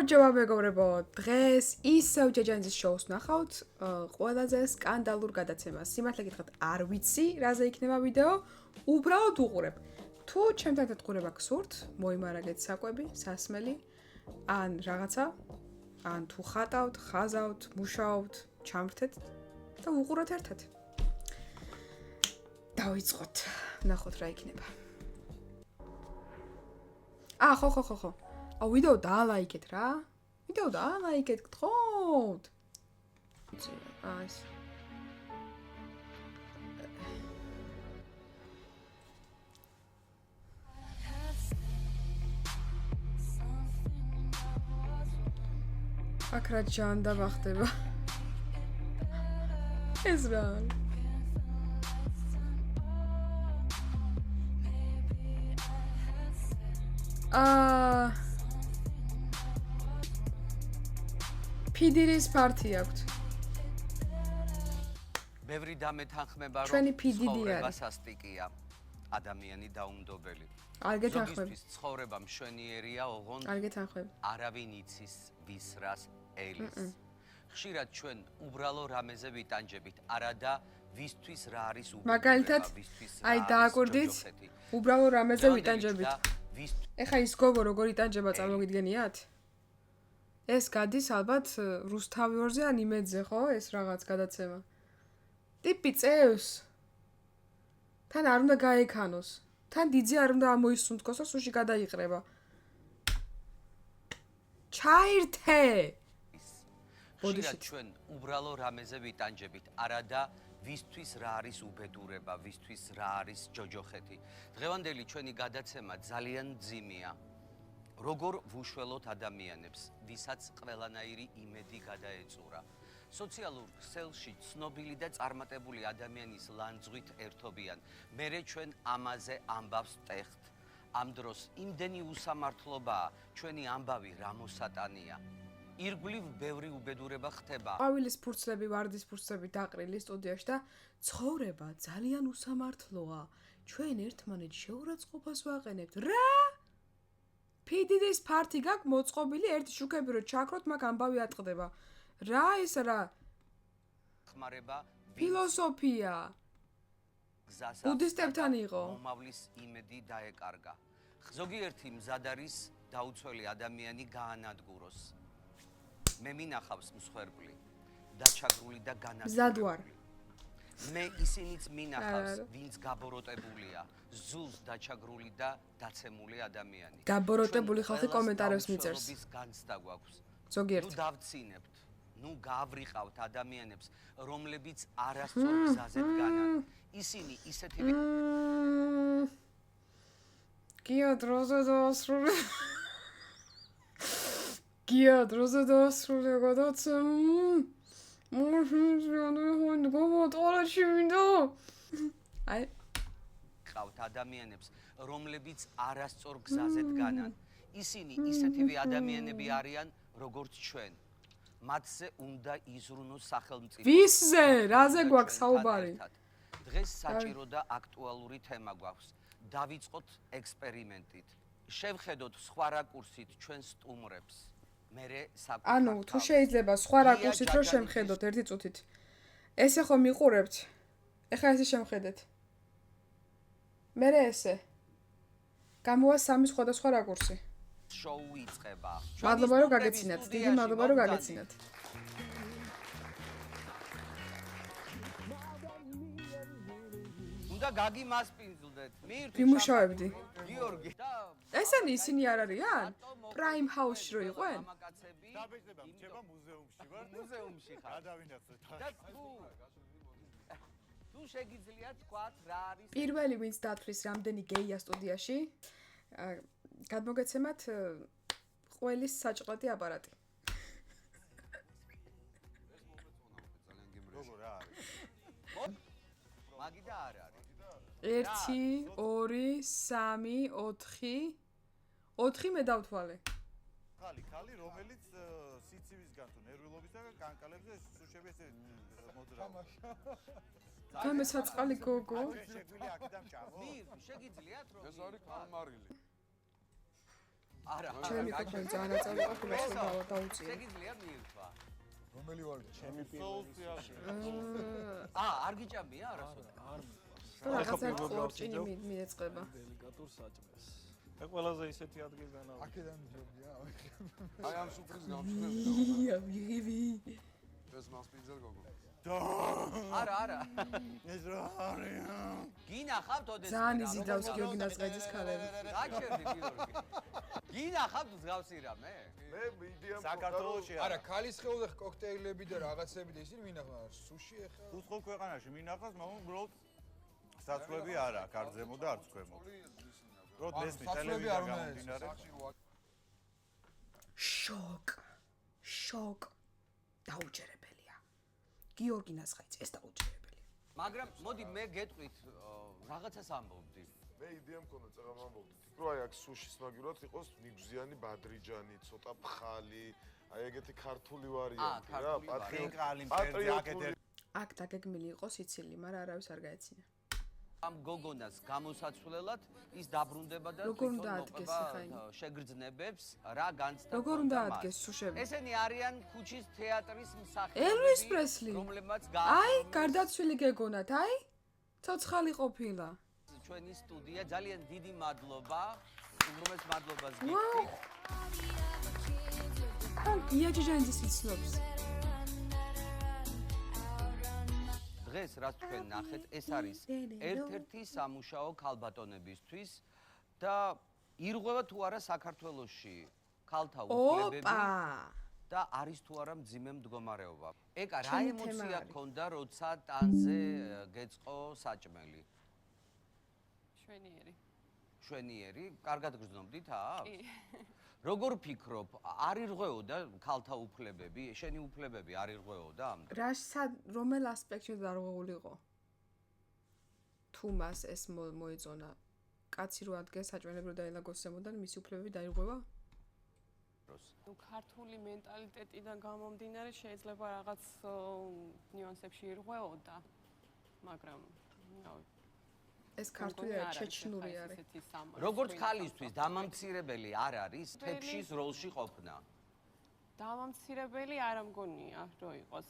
გამარჯობა მეგობრებო, დღეს ისევ ჯეჯანძის შოუს ნახავთ, ყველაზე სკანდალურ გადაცემას. სიმართლე გითხრათ, არ ვიცი, რაზე იქნება ვიდეო, უბრალოდ უყურებ. თუ ჩემთან დათყურება გსურთ, მოიმარაგეთ საკვები, სასმელი, ან რაღაცა, ან თუ ხატავთ, ხაზავთ, მუშაობთ, ჩამრთეთ და უყუროთ ერთად. დავიწყოთ, ნახოთ რა იქნება. ხო. ვიდეო დაალაიქეთ რა. ვიდეო დაალაიქეთ, გთხოვთ. ეს. აქ რა ჯანდა ვახდება. ეს რა. PDD-ს პარტი აქვს. ბევრი დამეთანხმება რომ ჩვენი PDD ცხოვრება არის. სასტიკია. ადამიანი დაუნდობელი. არ გეთანხმები. ზოგისთვის ცხოვრება მშვენიერია, ოღონდ არ გეთანხმები. არავინ იცის ვის რას ელის. ხშირად ჩვენ უბრალო რამეზე ვიტანჯებით, არადა ვისთვის რა არის უბრალო. მაგალითად, აი დააკვირდით, უბრალო რამეზე ვიტანჯებით. ეხა ის გოგო როგორ იტანჯება წარმოგიდგენიათ? ეს გადის ალბათ რუსთავიორზე ან იმედზე, ხო? ეს რაღაც გადაცემა. ტიპი წევს. თან არ უნდა გაექანოს. თან დიძე არ უნდა ამოისუნთქოს და სუში გადაიყრება. ჩაირთე. ხშირად ჩვენ უბრალო რამეზე ვიტანჯებით, არადა ვისთვის რა არის უბედურება, ვისთვის რა არის ჯოჯოხეთი. დღევანდელი ჩვენი გადაცემა ძალიან მძიმეა. როგორ ვუშველოთ ადამიანებს, ვისაც ყველანაირი იმედი გადაეწურა. სოციალურ ქსელში ცნობილი და წარმატებული ადამიანის ლანძღვით ერთობიან. მერე ჩვენ ამაზე ამბავს ტეხთ. ამ დროს იმდენი უსამართლობაა, ჩვენი ამბავი რა მოსატანია. ირგვლივ ბევრი უბედურება ხდება. ყვავილის ფურცლები, ვარდის ფურცლები დაყრილი სტუდიაში და ცხოვრება ძალიან უსამართლოა. ჩვენ ერთმანეთს შეურაცხყოფას ვაყენებთ. რა? PDD-ს პარტი გაქვს მოწყობილი ერთი შუქები რო ჩაქროთ, მაგ ამბავი ატყდება. რა ეს რა? ხმარება ფილოსოფია. ბუდისტებთან იყო. მომავლის იმედი დაეკარგა. ზოგიერთი მზად არის დაუცველი ადამიანი გაანადგუროს. მე მინახავს მსხვერპლი, დაჩაგრული და განადგურებული. მზად ვარ. მე ისინიც მინახავს, ვინც გაბოროტებულია, ზულს დაჩაგრული და დაცემული ადამიანი. გაბოროტებული ხალხი კომენტარებს მიწერს. განცდა გვაქვს. ზოგიერთ. ნუ დავცინებთ, ნუ გავვრიყავთ ადამიანებს, რომლებიც არასწორ გზაზე დგანან. ისინი ისეთივე გია დროზე დაასრულე. გია დროზე დაასრულე გადაცე. აი ყავთ ადამიანებს, რომლებიც არასწორ გზაზე დგანან. ისინი ისეთივე ადამიანები არიან, როგორც ჩვენ. მათზე უნდა იზრუნოს სახელმწიფო. ვისზე? რაზე გვაქვს საუბარი? დღეს საჭირო და აქტუალური თემა გვაქვს. დავიწყოთ ექსპერიმენტით. შევხედოთ სხვა რაკურსით ჩვენ სტუმრებს. მერე საკუთარ. ანუ თუ შეიძლება სხვა რაკურსით რო შემხედოთ ერთი წუთით. ესე ხომ მიყურებთ? ეხლა ესე შემხედეთ. მერე ესე. გამოვა სამი სხვადასხვა რაკურსი. შოუ იწყება. მადლობა რომ გაგეცინათ. დიდი მადლობა რომ გაგეცინათ. უნდა გაგიმასპინძლდეთ. ვიმუშავებდი. გიორგი. ესენი ისინი არ არიან? პრაიმ ჰაუსში რო იყვენ? დაბეჭდება, რჩება მუზეუმში ვარ. მუზეუმში ხარ. გადავინაცვლეთ. და თუ შეგიძლია თქვა რა არის პირველი ვინც დათვლის რამდენი გეია სტუდიაში, გადმოგეცემათ ყველის საჭყლეტი აპარატი. როგორ რა არის? მაგი და არ არის. 1 2 3 4 4 მე დავთვალე. ხალი, რომელიც სიცივისგან თუ ნერვულობისგან კანკალებზე სუშები ესე მოდრა. თამე საწყალი გოგო. შეგვიძლია აქედან ჩამო? შეგიძლიათ რომ ეს არის კალმარილი. არა. ჩემი მიკროფონი ძალიან აწარმოებდა რომ დაუწია. შეგიძლია მიირთვა. რომელი ვარ? ჩემი Soul-ი არ გიჭამია არასოდეს. რაღაცა ყორჭინი მიეწყება. დელიკატურ საჭმელს. მე ყველაზე ისეთი ადგილიდან ავი. აქედან ჯობია. აი ამ სუფრის გამშვენებდა. ია, მიღები. ეს მასპინძელ გოგო. არა. ეს რა არის? გინახავთ ოდესმე. ძალიან იზიდავს გიორგი ნაზღაძის ქალები. გაჩერდი გიორგი. გინახავთ მსგავსი რამე? მე მიდიამ საქართველოში არა, ქალის ხეულზე კოქტეილები და რაღაცები და ისინი მინახა სუში ახლა. უცხო ქვეყანაში მინახავს, მაგრამ უბრალოდ საცვლები არა, აქ არ ზემო და არც ქვემო. უბრალოდ მესმის ტელევიზორიდან გამომდინარე. შოკ. დაუჯერებელია. გიორგი ნაზღაძე ეს დაუჯერებელია. მაგრამ მოდი მე გეტყვით რაღაცას ამბობდი. მე იდეა მქონდა წაღამ ამბობდი. რომ აი აქ სუშის მაგივრად იყოს მიგზიანი ბადრიჯანი, ცოტა ფხალი, აი ეგეთი ქართული ვარიანტი რა, პატრიოტული, მწერდი აქეთ აქ დაგეგმილი იყო სიცილი, მაგრამ არავის არ გაეცინა. ამ გოგონას გამოსაცვლელად ის დაბრუნდება და როგორ უნდა ადგეს ხაინი? შეგრძნებებს რა განცდა. როგორ უნდა ადგეს სუშები? ესენი არიან ქუჩის თეატრის ელვის პრესლი. რომლებმაც აი, გარდაცვლილი გეგონათ, აი? ცოცხალი ყოფილა. ჩვენი სტუდია ძალიან დიდი მადლობა. უღრმეს მადლობას გიხდით. ან გია ჯეჯანძის იცნობს. დღეს რაც თქვენ ნახეთ, ეს არის ერთ-ერთი სამუშაო ქალბატონებისთვის და ირღვევა თუ არა საქართველოში ქალთა უფლებები და არის თუ არა მძიმე მდგომარეობა. ეკა რა ემოცია გქონდა, როცა ტანზე გეწყო საჭმელი? შვენიერი, კარგად გრძნობდით აქ? კი. როგორ ფიქრობ, არ ირღვეოდა ქალთა უფლებები, შენი უფლებები არ ირღვეოდა ამდენ? რომელ ასპექტში დარღვეულიყო? თუ მას ეს მოეწონა, კაცი რო ადგეს საჭმელები რო დაელაგოს ზემოდან, მისი უფლებები დაირღვევა? ნუ ქართული მენტალიტეტიდან გამომდინარე შეიძლება რაღაც ნიუანსებში ირღვეოდა, მაგრამ ეს ქართული არის, ჩეჩნური არის. როგორც ქალისთვის დამამცირებელი არ არის თეფშის როლში ყოფნა? დამამცირებელი არ ამგონია, რომ იყოს.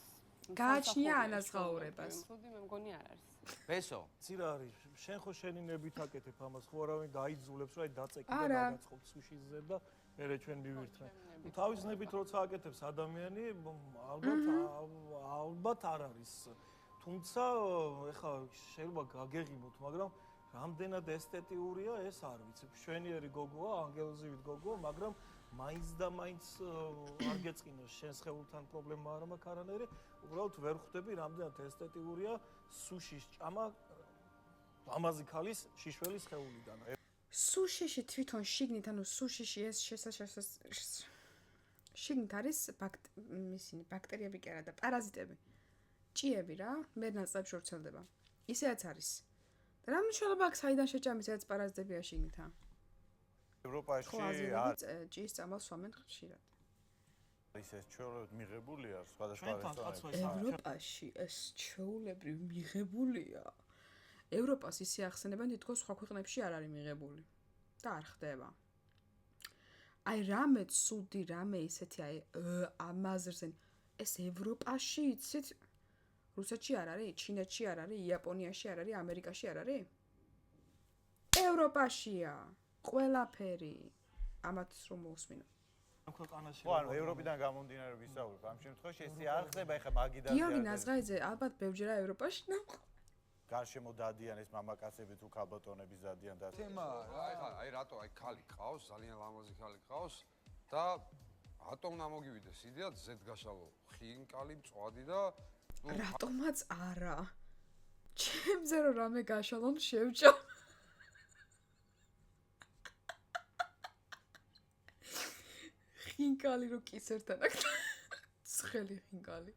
გააჩნია ანაზღაურებას. თუდი მე მგონი არ არის. ბესო, ცირა არის. შენ ხო შენინებით აკეთებ ამას, ხო არავინ დაიძულებს, რომ აი დაწეკი და გადაწყობ სუშიზე და მერე ჩვენ მივირთმე. თავის ნებით როცა აკეთებს ადამიანი, ალბათ არ არის. თუმცა ეხლა შეიძლება გაგეღიმოთ, მაგრამ რამდენად ესთეტიურია ეს არ ვიცი. შვენიერი გოგოა, ანგელოზივით გოგოა, მაგრამ მაინც და მაინც არ გეწყინოს შენს ხეულთან პრობლემა არ მაქვს არანაირი. უბრალოდ ვერ ხვდები რამდენად ესთეტიურია სუშის ჭამა ლამაზი ქალის შიშველის ხეულიდან. სუშიში თვითონ შიგნით, ანუ სუშიში ეს შიგნით არის ბაქტერიები კი არა და პარაზიტები. ჭიები რა, მერნაწლებში ვრცელდება. ისეაც არის. და რა მნიშვნელობა აქვს საიდან შეჭამის ეს პარაზიტებია შიგნითა? ევროპაში არის ჭიის წამალს სვამენ ხშირად. ეს ჩვეულებრივ მიღებულია სხვადასხვა რესტორანებში. ევროპაში ეს ჩვეულებრივ მიღებულია. ევროპას ისე ახსენებენ, თითქოს სხვა ქვეყნებში არ არის მიღებული. და არ ხდება. აი რამე ცუდი, რამე ისეთი აი ამაზრზე ეს ევროპაში იცით? რუსეთში არ არის, ჩინეთში არ არის, იაპონიაში არ არის, ამერიკაში არ არის? ევროპაშია. ყველაფერი. ამათ რომ მოусმინო. ქვეყანაში. ხო, ანუ ევროპიდან გამომდინარე ვისაუბრებ. ამ შემთხვევაში ესე არ ხდება, ეხლა მაგიდაზე. გიორგი ნაზღაიძე ალბათ ბევრჯერა ევროპაში ნახო. გარშემო დადიან ეს მამაკაცები თუ ქალბატონები დადიან და თემა რა, ეხლა აი რატო აი ქალი ყავს, ძალიან ლამაზი ქალი ყავს და რატომ უნდა მოგივიდეს იდეა ზედგაშალო, ხინკალი, მწვადი და რატომაც არა. ჩემზე რომ რამე გაშალონ შევჭა. ხინკალი რო კისერთან აქ. ცხელი ხინკალი.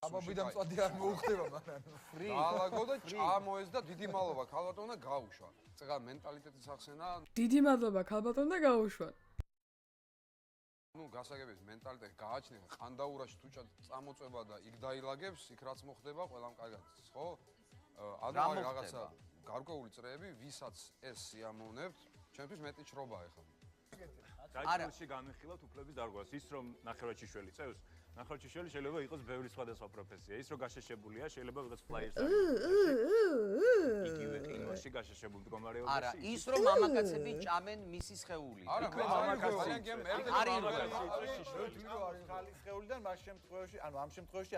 აბაბი და მწვადი არ მოუხდება მაგრამ. დაალაგო და ჭამოეს და დიდი მადლობა ქალბატონმა გაუშვა. წეგა მენტალიტეტის ახსენა. დიდი მადლობა ქალბატონმა და გაუშვა. ნუ გასაგებია მენტალიტეტი გააჩნია ყანდაურაში თუ წამოწება და იქ დაილაგებს, იქ რაც მოხდება, ყველამ კარგად, ხო? ანუ რაღაცა გარკვეული წრეები, ვისაც ეს სიამოვნებთ, ჩემთვის მეტი ჭრობა ეხლა. გაჭირში განვიხილავთ უფლების დარღვევას. ის რომ ნახევარჩიშველი წევს, ნახევარჩიშველი შეიძლება იყოს ბევრი სხვადასხვა პროფესია. ის რომ გაშეშებულია, შეიძლება ვიღაც ფლაიერს იგივე ყინვაში გაშეშებული მდგომარეობაში. არა, ის რომ მამაკაცები ჭამენ მისი სხეული. არა, ქალის სხეულიდან მას შემთხვევაში, ანუ ამ შემთხვევაში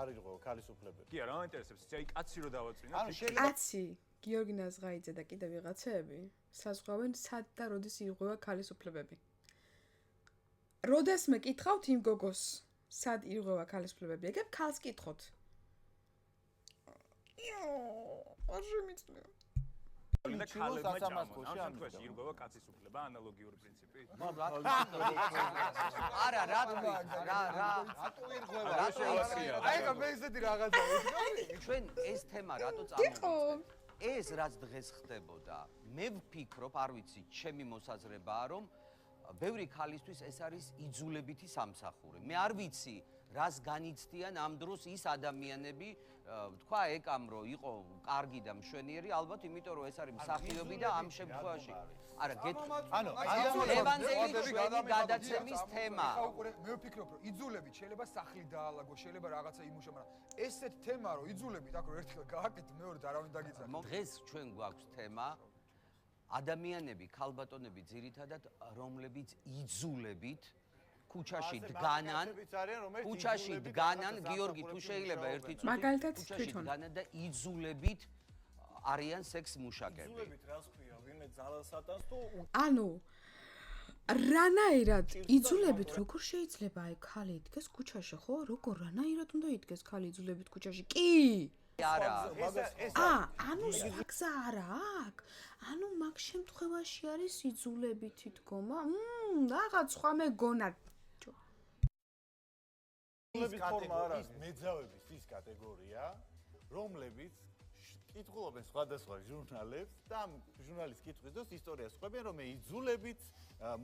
არ იღო ქალის უფლებები. კი არა, მაინტერესებს, იცი, აი კაცი რო დავაწვინოთ. ანუ შეიძლება კაცი, გიორგი ნაზღაიძე და კიდე ვიღაცები საზღვავენ სად და როდის ირღვევა ქალის უფლებები. როდეს მეკითხავთ იმ გოგოს, სად ირღვევა ქალის უფლებები, ეგებ ქალს კითხოთ. არ შემიძლია. და ქალებმა ჭამონ. ამ შემთხვევაში ირღვევა კაცის უფლება, ანალოგიური პრინციპი. არა, რატო ირღვევა? აი ხა მე ისეთი რაღაცა ჩვენ ეს თემა რატო წამოვიწყეთ? ეს რაც დღეს ხდებოდა, მე ვფიქრობ, არ ვიცი, ჩემი მოსაზრებაა, რომ ბევრი ქალისთვის ეს არის იძულებითი სამსახური. მე არ ვიცი, რას განიცდიან ამ დროს ის ადამიანები, თქვა ეკამ რომ იყო კარგი და მშვენიერი, ალბათ იმიტომ რომ ეს არის მსახიობი და ამ შემთხვევაში. არა, ანუ ლევანდელი ჩვენი გადაცემის თემა. მე ვფიქრობ, რომ იძულებით შეიძლება სახლი დაალაგო, შეიძლება რაღაცა იმუშა, მაგრამ ესეთ თემა რომ იძულებით, აქ რომ ერთხელ გააკეთე, მეორედ არავინ დაგიძახა. დღეს ჩვენ გვაქვს თემა ადამიანები, ქალბატონები ძირითადად, რომლებიც იძულებით ქუჩაში დგანან, გიორგი, თუ შეიძლება ერთი წუთი მაგალითად ქუჩაში თვითონ. დგანან და იძულებით არიან სექს მუშაკები. იძულებით რას ქვია, ვინმე ძალასატანს თუ ანუ რანაირად იძულებით როგორ შეიძლება აი ქალი იდგეს ქუჩაში, ხო? როგორ რანაირად უნდა იდგეს ქალი იძულებით ქუჩაში? კი! არა, ანუ საგზა არა აქ. ანუ მაგ შემთხვევაში არის იძულებითი დგომა. რაღაც სხვა მეგონა. ის კატეგორიის მეძავების ის კატეგორია, რომლებიც კითხულობენ სხვადასხვა ჟურნალებს და ამ ჟურნალის კითხვის დროს ისტორიას ხვებიან, რომ მე იძულებით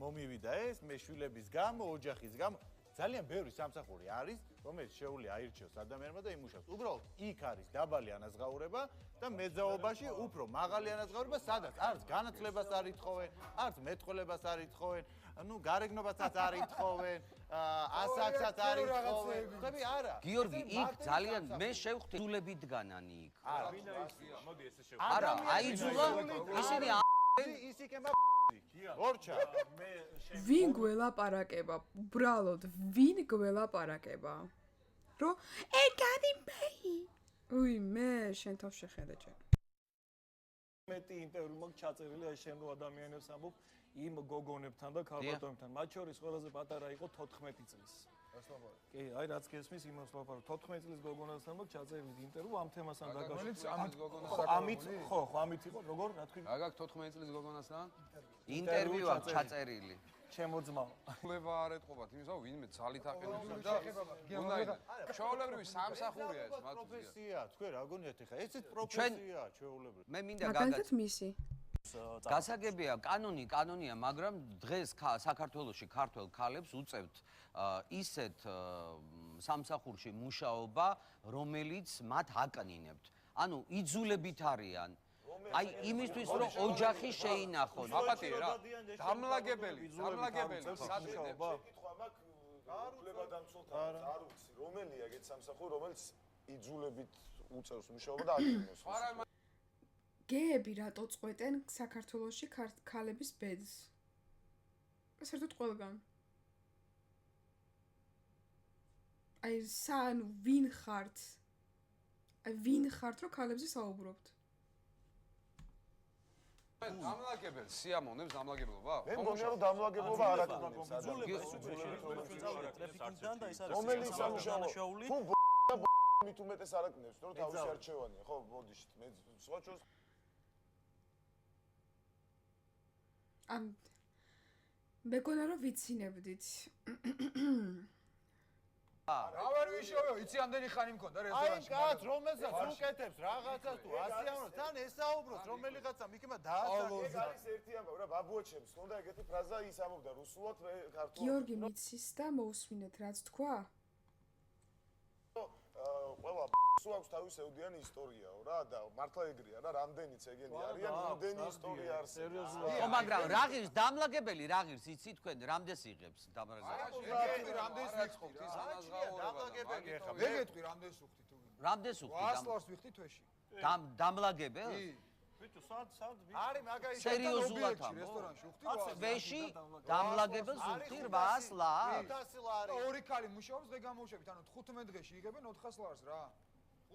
მომივიდა ეს, მე შვილების გამო, ოჯახის გამო. ძალიან ბევრი სამსახური არის, რომელიც შეუძლია აირჩიოს ადამიანმა და იმუშავს. უბრალოდ იქ არის დაბალი ანაზღაურება და მეძაობაში უფრო მაღალი ანაზღაურება, სადაც არც განათლებას არ ითხოვენ, არც მეტყველებას არ ითხოვენ, ну გარეგნობასაც არ ითხოვენ, ასაკსაც არ ითხოვენ. ხები არა. გიორგი, იქ ძალიან მე შევხვდი იძულებით დგანანი იქ. არა, მოდი ესე შევ. არა, აიძულა ისინი ის იქნება ორჩა. ვინ გველაპარაკება? უბრალოდ ვინ გველაპარაკება? რო ეგარი მეი. უი, მე შენ თავს შეხედე ჯერ. მეტი ინტერვიუ მაქვს ჩაწერილი აი შენ რო ადამიანებს ამბობ იმ გოგონებთან და ქალბატონებთან. მათ შორის ყველაზე პატარა იყო 14 წლის. კი, აი რაც გესმის იმას ვაფარო 14 წლის გოგონასთან მაქვს ჩაწერილი ინტერვიუ ამ თემასთან დაკავშირებით. ამით ხო, ამით იყო როგორ რა თქვი? რა გაქვს 14 წლის გოგონასთან? ინტერვიუ აქვს ჩაწერილი. ჩემო ძმა. ხლება არ ეთყობათ იმისა, რომ ვინმე ძალით აყენებს და უნდა ჩვეულებრივი სამსახურია ეს მათ პროფესია, თქვენ რა გონიათ ახლა? ესეც პროფესია, ჩვეულებრივი. მე მინდა მაგალითად მისი. გასაგებია, კანონია, მაგრამ დღეს საქართველოში ქართველ ქალებს უწევთ ისეთ სამსახურში მუშაობა, რომელიც მათ აკნინებთ. ანუ იძულებით არიან. აი იმისთვის რომ ოჯახი შეინახონ. აპატია რა. დამლაგებელი სადმეობა. შეკითხვა მაქვს უფლებადამცველთან არ ვიცი რომელია ეგეთ სამსახური რომელიც იძულებით უწევს მუშაობა და აკნინებს. გეები რატო წყვეტენ საქართველოში ქალების ბედს? საერთოდ ყველგან. აი სან ვინ ხართ? აი ვინ ხართ რომ ქალებზე საუბრობთ? დამლაგებელ სიამოვნებს დამლაგებლობა? მე მგონია რომ დამლაგებლობა არ აკნინებს ადამიანს. რომელიც სამუშაო თუ მით უმეტეს არ აკნინებს, რომ თავისი არჩევანია, ხო, ბოდიშით. მე სხვა ჩვენს მეგონა რომ ვიცინებდით. რა ვერ ვიშოვე, იცი ამდენი ხანი მქონდა რესტორანში. აი კაც რომელსაც უკეთებს რაღაცას თუ ასიამოვნებს, თან ესაუბროს რომელიღაცამ იქნება დაასახელოს. ეს არის ერთი ამბავი რა, ბაბუაჩემს ხონდა ეგეთი ფრაზა ის ამბობდა რუსულად ქართულად. გიორგი მიცის და მოусმინეთ რაც თქვა? ყველა სულ აქვს თავის ეუდიანი ისტორიაო რა და მართლა ეგრეა რა, რამდენიც ეგენი არიან, იმდენი ისტორია არსებობს. ხო, მაგრამ რა ღირს დამლაგებელი რა ღირს იცი თქვენ რამდენს იღებს დამლაგებელი? ეგეთი რამდენს ვიხდით ის დამლაგებელი ეხა. მე გეტყვი რამდენს ვიხდით თუ გინდა. რამდენს უხდით? 100 ლარს ვიხდით თვეში. დამლაგებელს? ბიჭო, სად არის მაგარი სერიოზულად ამბობ? რესტორანში ვიხდით. თვეში დამლაგებელს უხდით 800 ლარს? 500 ლარი. ორი ქალი მუშაობს დღე გამოუშვებით, ანუ 15 დღეში იღებენ 400 ლარს რა.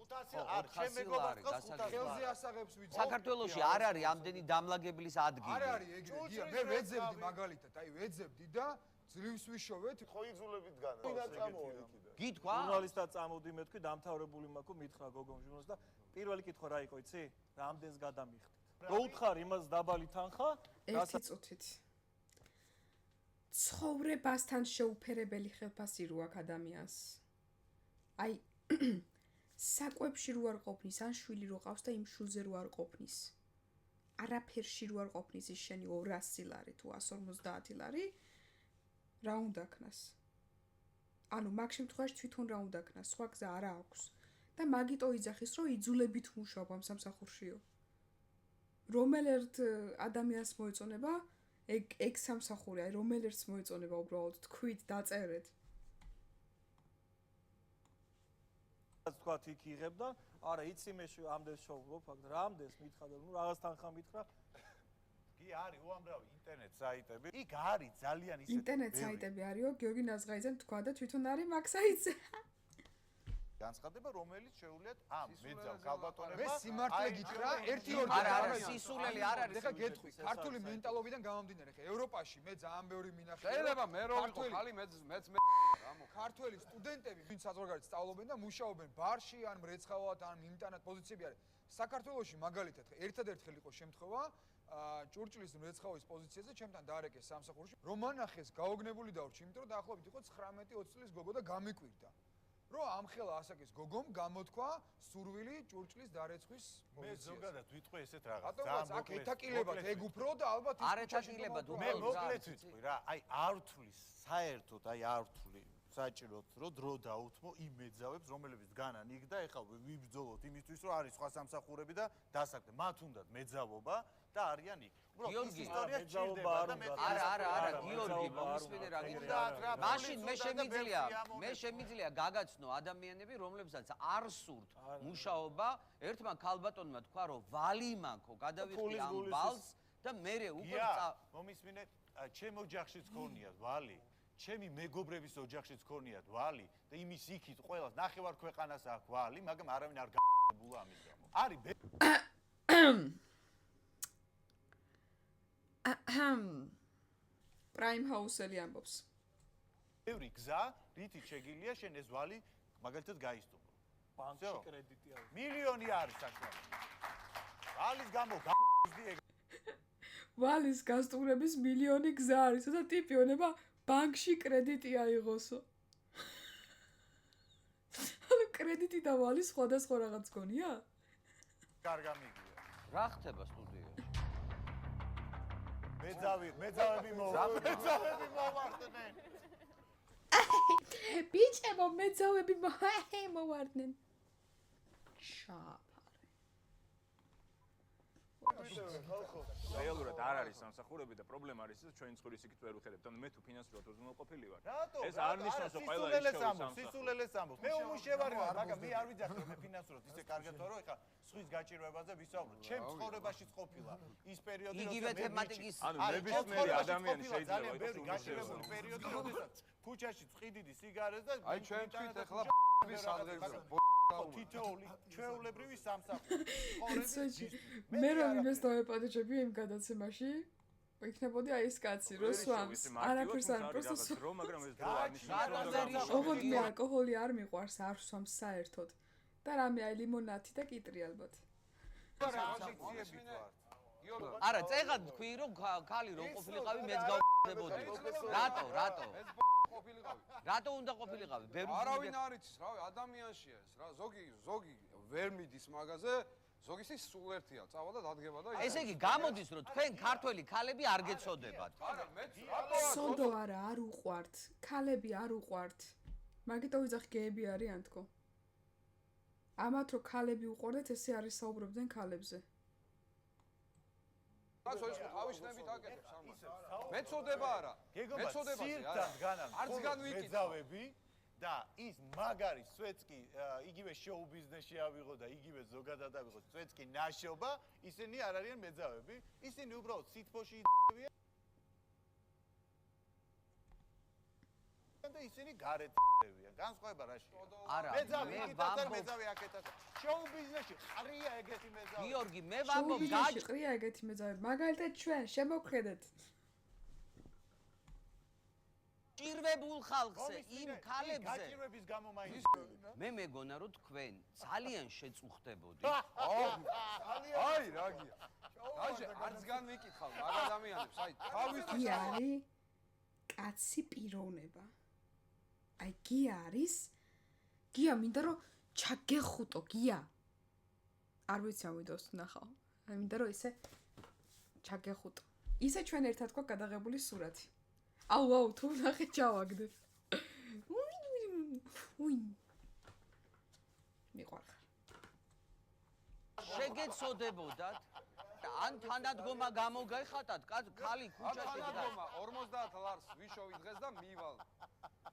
500 არ ჩემ მეგობრებს 500 ხელზე ასაღებს ვიცი. საქართველოში არ არის ამდენი დამლაგებლის ადგილი. არ არის ეგრე, გია, მე ვეძებდი მაგალითად, აი ვეძებდი და ძლივს ვიშოვეთ. ხო იძულებით განა. ვინა წამოვა იქიდან. გითქვა? ჟურნალისტად წამოდი მე თქვი დამთავრებული მაქვს მითხრა გოგომ ჟურნალისტს და პირველი კითხვა რა იყო იცი? რამდენს გადამიხდით? გაუთხარ იმას დაბალი თანხა? ერთი წუთით. ცხოვრებასთან შეუფერებელი ხელფასი რო აქვს ადამიანს. აი საკვებში რო არ ყოფნის, ან შვილი რო ყავს და იმ შულზე რო არ ყოფნის. არაფერში რო არ ყოფნის ის შენი 200 ლარი თუ 150 ლარი, რა უნდა ქნას? ანუ მაგ შემთხვევაში თვითონ რა უნდა ქნას, სხვა გზა არა აქვს. და მაგიტო იძახის, რომ იძულებით მუშაობ ამ სამსახურშიო. რომელ ერთ ადამიანს მოეწონება ეგ სამსახური, აი რომელ ერთს მოეწონება უბრალოდ თქვით, დაწერეთ. თქვათ იქ იღებ და არა იცი მე ამდენს შოვლობ, რამდენს მითხრა, ნუ რაღაც თანხა მითხრა. კი არის უამრავი ინტერნეტ საიტები. იქ არის ძალიან ისეთი ინტერნეტ საიტები არისო, გიორგი ნაზღაიძემ თქვა და თვითონ არის მაგ საიტზე. განცხადება, რომელიც შეუძლიათ ამ მეძავ ქალბატონებმა. მე სიმართლე გითხრა, 1-2 არა, სისულელი არ არის. ეხა გეტყვი, ქართული მენტალობიდან გამომდინარე, ხა ევროპაში მე ძალიან ბევრი მინახე. შეიძლება მე რო ვიყო ხალი მეც ქართველი სტუდენტები, ვინც საზღვარგარეთ სწავლობენ და მუშაობენ ბარში, ან მრეცხავად, ან მიმტანად პოზიციები არის. საქართველოში მაგალითად, ერთადერთხელ იყო შემთხვევა, ჭურჭლის მრეცხავის პოზიციაზე ჩემთან დაარეკეს სამსახურში, რომ მანახეს გაოგნებული დავრჩი, იმიტომ რომ დაახლოებით იყო 19-20 წლის გოგო და გამიკვირდა. რომ ამ ხელა ასაკის გოგომ გამოთქვა სურვილი ჭურჭლის დარეცხვის პოზიციაზე. მე ზოგადად ვიტყვი ესეთ რაღაც. რატომაც აქ ეთაკილებად ეგ უფრო და ალბათ არ ეთაკილებად მე მოკლედ ვიტყვი რა, აი არ ვთვლის საერთოდ, აი არ ვთვლი საჭიროდ რომ დრო დაუთმო იმ მეძავებს, რომლებიც განან იქ და ეხლა ვიბრძოლოთ იმისთვის, რომ არის სხვა სამსახურები და დასაქმდე. მათ უნდათ მეძავობა და არიან იქ. უბრალოდ ის ისტორია ჭირდება და მე არა, გიორგი, მომისმენე რა გითხრა. მაშინ მე შემიძლია გაგაცნო ადამიანები, რომლებსაც არ სურთ მუშაობა, ერთმა ქალბატონმა თქვა, რომ ვალი მაქო, გადავიხდი ამ ბალს და მე უკვე მომისმენე, ჩემ ოჯახშიც ქონიათ ვალი. ჩემი მეგობრების ოჯახშიც ქონიათ ვალი და იმის იქით ყველას ნახევარ ქვეყანას აქვს ვალი, მაგრამ არავინ არ გაბულა ამის გამო. არის პრაიმ ჰაუსელი ამბობს. ბევრი გზა, რითიც შეგიძლია შენ ეს ვალი მაგალითად გაისტუმრო. ბანკში კრედიტი არის. მილიონი არის საშუალო. ვალის გამო გაგზდი ეგ. ვალის გასტუმრების მილიონი გზა არის და ტიპი ონება ბანკში კრედიტი აიღოსო. ანუ კრედიტი და ვალი სხვადასხვა რაღაც გონია? კარგა მიგია. რა ხდება სტუდიაში? მეძავები მოვარდნენ. ბიჭებო, მეძავები მოვარდნენ. რეალურად არ არის სამსახურები და პრობლემა არის ის, რომ ჩვენ ცხურის იქით ვერ ვხედავთ. ანუ მე თუ ფინანსურად უზრუნველყოფილი ვარ. ეს არ ნიშნავს, რომ ყველა ის შევსამსახურებს. სისულელეს ამბობს. მე უმუშევარი ვარ, მაგრამ მე არ ვიძახე მე ფინანსურად ისე კარგად ვარო, ეხლა სხვის გაჭირვებაზე ვისაუბროთ. ჩემ ცხოვრებაშიც ყოფილა ის პერიოდი, იგივე თემატიკის ანუ ნებისმიერი ადამიანი შეიძლება ძალიან ბევრი იყოს გაჭირვებული პერიოდი, როდესაც ქუჩაში წვიდიდი სიგარეს და აი ჩვენ თქვით ეხლა თითოეული ჩვეულებრივი სამსახური. მე რომ იმას დავეპატეჭები იმ გადაცემაში, იქნებოდი აი ეს კაცი, რო სვამს. არაფერს არ პროსტო რომ მაგრამ ეს დრო არ ნიშნავს რომ ოღონდ მე ალკოჰოლი არ მიყვარს, არ სვამს საერთოდ. და რამე აი ლიმონადი და კიტრი ალბათ. არა, წეგად თქვი რომ ქალი რომ ყოფილიყავი მეც გავხდებოდი. რატო? რატო უნდა ყოფილიყავი? არავინ არ იცის, რავი, ადამიანშია ეს რა. ზოგი ვერ მიდის მაგაზე, ზოგის ის სულ ერთია, წავა და დადგება და ესე იგი გამოდის რომ თქვენ ქართველი ქალები არ გეცოდებათ. არა, მეც რატო სოდო არ უყვართ, ქალები არ უყვართ. მაგიტო ვიძახ გეები არიან თქო. ამათ რო ქალები უყურდეთ, ესე არის საუბრობდნენ ქალებზე. რას ის ავიშნებით აკეთებს ამას? მეწოდება არა. მეწოდება არც განვიკითხო. მეძავები და ის მაგარი სვეტკი იგივე შოუ ბიზნესში ავიღო და იგივე ზოგადად ავიღო სვეტკი ნაშობა, ისინი არ არიან მეძავები, ისინი უბრალოდ სითბოში იდევიან და ისინი გარეთ იდევიან. განსხვავება რაშია? არა, მეძავი იქითაც არ მეძავი აქეთაც. შოუ ბიზნესში ყრია ეგეთი მეძავი. გიორგი, მე ვამბობ გაჭ ყრია ეგეთი მეძავები. მაგალითად ჩვენ შემოგვხედეთ. ჭირვებულ ხალხზე, იმ ქალებზე. გაჭირვების გამო მაინც მე მეგონა რომ თქვენ ძალიან შეწუხდებოდით. აი რა გია. დაჟე არც განვიკითხავ მაგ ადამიანებს, აი თავისთვის კი არის კაცი პიროვნება. აი გია არის. გია მინდა რომ ჩაგეხუტო გია. არ ვიცი ამ ვიდეოს თუ ნახავ. აი მინდა რომ ისე ჩაგეხუტო. ისე ჩვენ ერთად გვაქვს გადაღებული სურათი. აუ თუ ნახე ჩავაგდებ. უი. მიყვარხარ. შეგეცოდებოდათ ან თანადგომა გამოგეხატათ, ქალი ქუჩაში თანადგომა 50 ლარს ვიშოვი დღეს და მივალ.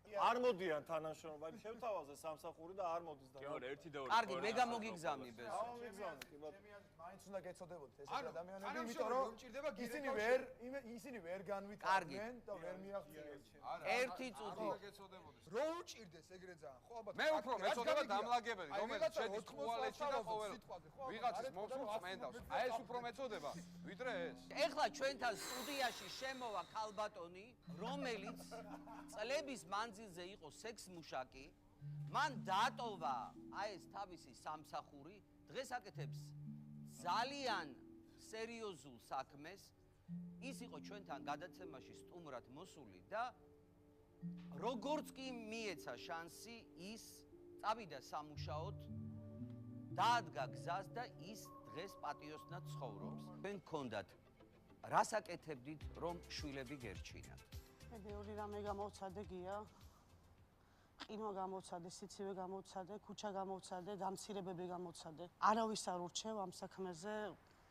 არ მოდიან თანამშრომლები, შევთავაზე სამსახური და არ მოდის და. გიორგი, ერთი და ორი. კარგი, მე გამოგიგზავნი ბეს. მიგზავნე, კი ბატონო. მაინც უნდა გეცოდებოდეთ ეს ადამიანები, იმიტომ რომ ისინი ვერ განვითარდნენ და ვერ მიაღწიეს. ერთი წუთი. რო უჭირდეს ეგრე ძალიან. ხო აბა მე უფრო მეწოდება დამლაგებელი, რომელიც შედის ტუალეტში და ყოველ ვიღაცის მოცულს წმენდავს. აი ეს უფრო მეწოდება, ვიდრე ეს. ეხლა ჩვენთან სტუდიაში შემოვა ქალბატონი, რომელიც წლების მანძილზე იყო სექს-მუშაკი, მან დატოვა აი ეს თავისი სამსახური, დღეს აკეთებს ძალიან სერიოზულ საქმეს. ის იყო ჩვენთან გადაცემაში სტუმრად მოსული და როგორც კი მიეცა შანსი, ის წავიდა სამუშაოდ, დაადგა გზას და ის დღეს პატიოსნად ცხოვრობს. თქვენ გქონდათ რას აკეთებდით, რომ შვილები გერჩინათ? მე ბევრი რამე გამოვცადე გია. ყინვა გამოვცადე, სიცივე გამოვცადე, ქუჩა გამოვცადე, დამცირებები გამოვცადე. არავის არ ურჩევ ამ საქმეზე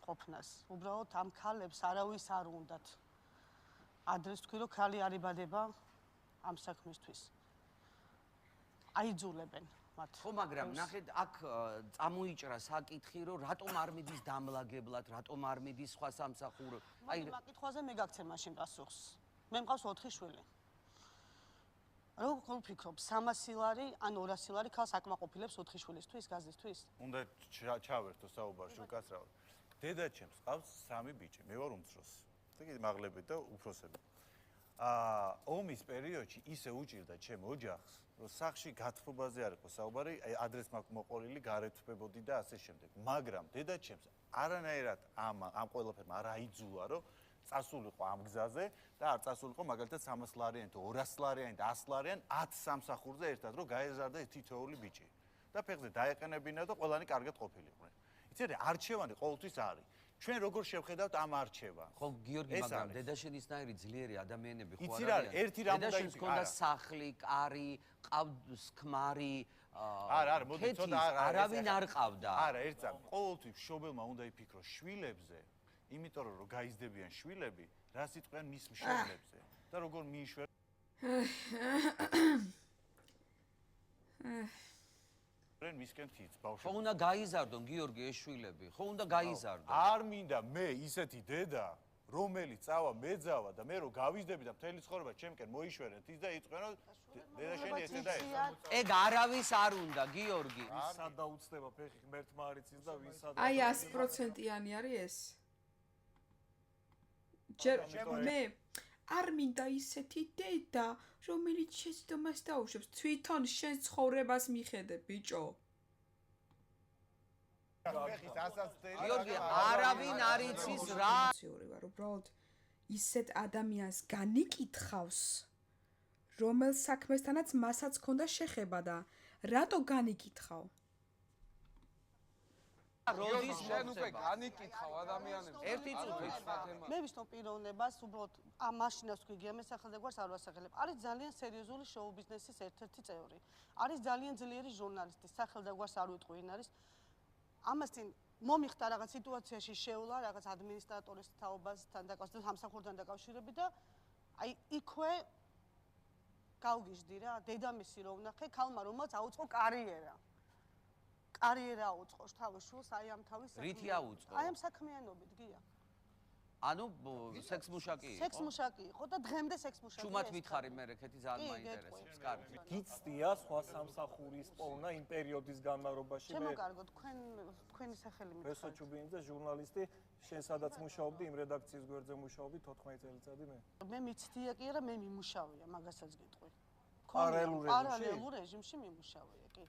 ყოფნას. უბრალოდ ამ ქალებს არავის არ უნდათ. ადრეს თქვი რომ ქალი არ იბადება ამ საქმისთვის. აიძულებენ მათ. ხო, მაგრამ ნახეთ, აქ წამოიჭრა საკითხი, რომ რატომ არ მიდის დამლაგებლად, რატომ არ მიდის სხვა სამსახუროდ. აი, საკითხვაზე მე გაგცემ მაშინ პასუხს. მე მყავს 4 შვილი. როგორ ვფიქრობ, 300 ლარი ან 200 ლარი ქალს აკმაყოფილებს 4 შვილისთვის, გაზისთვის? უნდა ჩავერთო საუბარში უკაცრავად. დედაჩემს ყავს 3 ბიჭი, მე ვარ უმცროსი. იგი მაღლები და უფროსები. ომის პერიოდში ისე უჭირდა ჩემ ოჯახს, რომ სახში გათბობაზე არ იყო საუბარი, ადრეს მაქვს მოყოლილი, გარეთვებოდი და ასე შემდეგ. მაგრამ დედაჩემს არანაირად ამ ყველაფერმა არ აიძულა, რომ წასულიყო ამ გზაზე და არ წასულიყო მაგალითად 300 ლარიანი თუ 200 ლარიანი და 100 ლარიანი 10 სამსახურზე ერთად, რომ გაეზარდა თითოეული ბიჭი. და ფეხზე დაეყენებინა და ყველანი კარგად ყოფილიყვნენ. იცით, არჩევანი ყოველთვის არის. ჩვენ როგორ შევხედავთ ამ არჩევანს? ხო, გიორგი, მაგრამ დედაშენისნაირი ძლიერი ადამიანები ხო არ არიან? ერთი რამ უნდა დედაშენს ჰქონდა სახლი, კარი, ყავს ქმარი, არა, მოდი ცოტა არავინ არ ყავდა. არა, ერთსა, ყოველთვის მშობელმა უნდა იფიქროს შვილებზე, იმიტომ რომ გაიზრდებიან შვილები, რას იტყვიან მის მშობლებზე და როგორ მიიშვენ. მისკენ თიც ბავშვი. ხო უნდა გაიზარდონ გიორგი ეს შვილები, ხო უნდა გაიზარდონ. არ მინდა მე ისეთი დედა, რომელიც წავა მეძავა და მე რო გავიზრდები და მთელი ცხოვრება ჩემკენ მოიშვერეთ ის და იწყვენო დედაშენი ესე და ეს. ეგ არავის არ უნდა გიორგი. ვისაც დაუწდება ფეხი ღმერთმა არ იცის და ვისაც აი 100%-იანი არის ეს. ჯერ მე არ მინდა ისეთი დედა, რომელიც შეცდომას დაუშვებს, თვითონ შენ ცხოვრებას მიხედე, ბიჭო. გიორგი, არავინ არ იცის რა. უბრალოდ ისეთ ადამიანს განიკითხავს, რომელ საქმესთანაც მასაც ჰქონდა შეხება და რატო განიკითხავ? როდის შენ უკვე მოხდება? განიკითხავ ადამიანებს. ერთი წუთი. მე ვისწავლ პიროვნებას, უბრალოდ ამ მაშინას გვიგია მე სახელმწიფოს არ ვასახელებ. არის ძალიან სერიოზული შოუ ბიზნესის ერთ-ერთი წევრი. არის ძალიან ძლიერი ჟურნალისტი, სახელმწიფოს არ ვიტყვი ვინ არის. ამასთან მომიხდა რაღაც სიტუაციაში შეულა რაღაც ადმინისტრატორის თაობასთან დაკავშირებით, სამსახურთან დაკავშირებით და აი იქვე გავგიჟდი რა, დედამისი რო ვნახე, ქალმა რომელსაც აუწყო კარიერა. კარიერა აუწყოს თავის შულს, აი ამ თავის რითი აუწყო? აი ამ საქმიანობით, გია. ანუ სექსმუშაკი იყო? სექსმუშაკი იყო და დღემდე სექსმუშაკია. ჩუმად ვითხარი მე რეკეთი ძალიან მაინტერესებს. კარგი. გიცდია სხვა სამსახურის პოვნა იმ პერიოდის განმავლობაში ჩემო კარგო, თქვენი სახელი მითხრა. პრესო ჩუბინიძე ჟურნალისტი, შენ სადაც მუშაობდი, იმ რედაქციის გვერდზე მუშაობდი 14 წელიწადი მე. მე მიცდია კი არა, მე მიმუშავია, მაგასაც გეტყვი. პარალელურ რეჟიმში მიმუშავია, კი.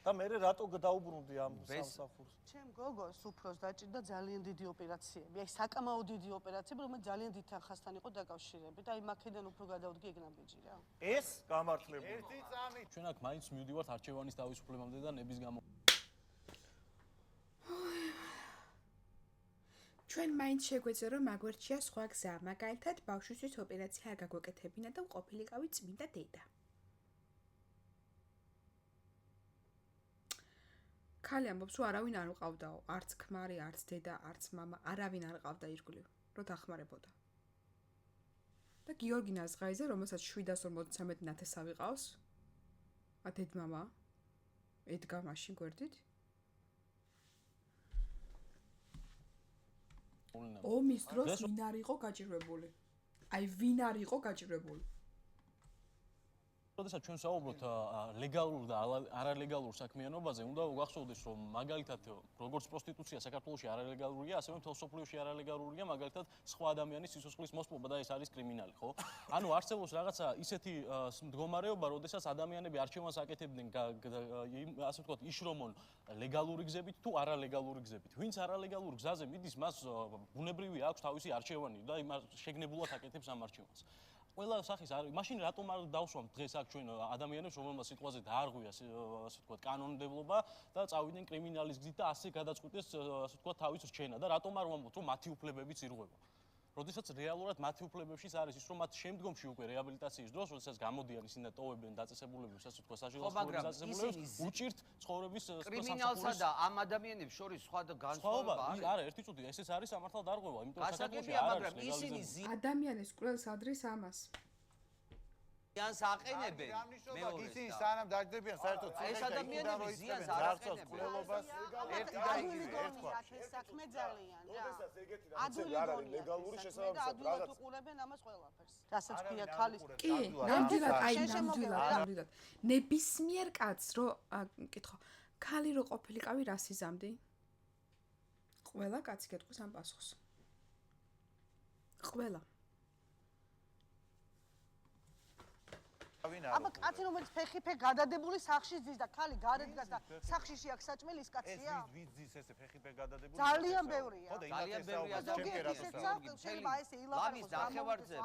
და მე რატო დაუბრუნდი ამ სამსახურს? ჩემ გოგოს უფროს დაჭირდა ძალიან დიდი ოპერაციები, აი საკამაოდ დიდი ოპერაციები, რომელიც ძალიან დიდ თანხასთან იყო დაკავშირებით. აი მაქედან უფრო გადავდგი ეგნა ბიჭი რა. ეს გამართლებული. ერთი წამი. ჩვენ აქ მაინც მივდივართ არჩევანის თავისუფლებამდე და ნების გამო. ჩვენ მაინც შეგვეძლო რომ მაგვერჩია სხვა გზა, მაგალითად ბავშვისთვის ოპერაცია არ გაგვეკეთებინა და ყოფილიყავი წმინდა დედა. ქალი ამბობს, რომ არავინ არ ყავდაო, არც ქმარი, არც დედა, არც მამა, არავინ არ ყავდა ირგვლივ, რომ დახმარებოდა. და გიორგი ნაზღაიძე, რომელსაც 753 ნათესავი ყავს, დედმამა, ედგა მაშინ გვერდით. ომის დროს ვინ არ იყო გაჭირვებული? აი ვინ არ იყო გაჭირვებული? როდესაც ჩვენ საუბრობთ ლეგალურ და არალეგალურ საქმიანობაზე, უნდა გვახსოვდეს, რომ მაგალითად როგორც პროსტიტუცია საქართველოში არალეგალურია, ასევე მთელ სოფლიოში არალეგალურია, მაგალითად სხვა ადამიანის სიცოცხლის მოსპობა და ეს არის კრიმინალი, ხო? ანუ არსებობს რაღაცა ისეთი მდგომარეობა, როდესაც ადამიანები არჩევანს აკეთებდნენ, ასე ვთქვათ, იშრომონ ლეგალური გზებით თუ არალეგალური გზებით. ვინც არალეგალურ გზაზე მიდის, მას ბუნებრივი აქვს თავისი არჩევანი და იმას შეგნებულად აკეთებს ამ არჩევანს. ყველა სახის არის, მაშინ რატომ არ დავსვამ დღეს აქ ჩვენ ადამიანებს, რომელმაც სიტყვაზე დაარღვია, ასე ვთქვათ, კანონმდებლობა და წავიდნენ კრიმინალის გზით და ასე გადაწყვიტეს, ასე ვთქვათ, თავის რჩენა და რატომ არ ვამბობთ, რომ მათი უფლებებიც ირღვევა. როდესაც რეალურად მათი უფლებებშიც არის ის, რომ მათ შემდგომში უკვე რეაბილიტაციის დროს, როდესაც გამოდიან ისინი და ტოვებენ დაწესებულებებს, ასე ვთქვათ, საჟილოსწორების დაწესებულებებს, უჭირთ ცხოვრების კრიმინალსა და ამ ადამიანებს შორის სხვა განსხვავება არის? არა, ერთი წუთი, ესეც არის სამართალ დარღვევა, იმიტომ რომ საქართველოში გასაგებია, არ მაგრამ არის ისინი ადამიანის კვლელს ადრის ამას. ზიანს აყენებენ მეორე ისინი სანამ დაждდებიან საერთოდ ეს ადამიანები ზიანს არ აყენებენ კვლელობას ერთი და იგივე ერთქვა ეს საქმე ძალიან რა. როდესაც ეგეთი რაღაცები არ არის ლეგალური შესაბამისად რაღაც უყურებენ ამას ყველაფერს. რასაც ქვია ქალის კი, ნამდვილად, აი ნამდვილად. ნებისმიერ კაცს რო კითხო, ქალი რო ყოფილიყავი რას იზამდი? ყველა კაცი გეტყვის ამ პასუხს. ყველა. აბა კაცი რომელიც ფეხი გადადებული სახში ზის და ქალი გარეთ დგას და სახში აქ საჭმელი ის კაცია? ეს ვიც ზის ესე ფეხი გადადებული? ძალიან ბევრია. ძალიან ბევრი ადამიანი შეიძლება ესე ილაპარაკოს ნახევარზე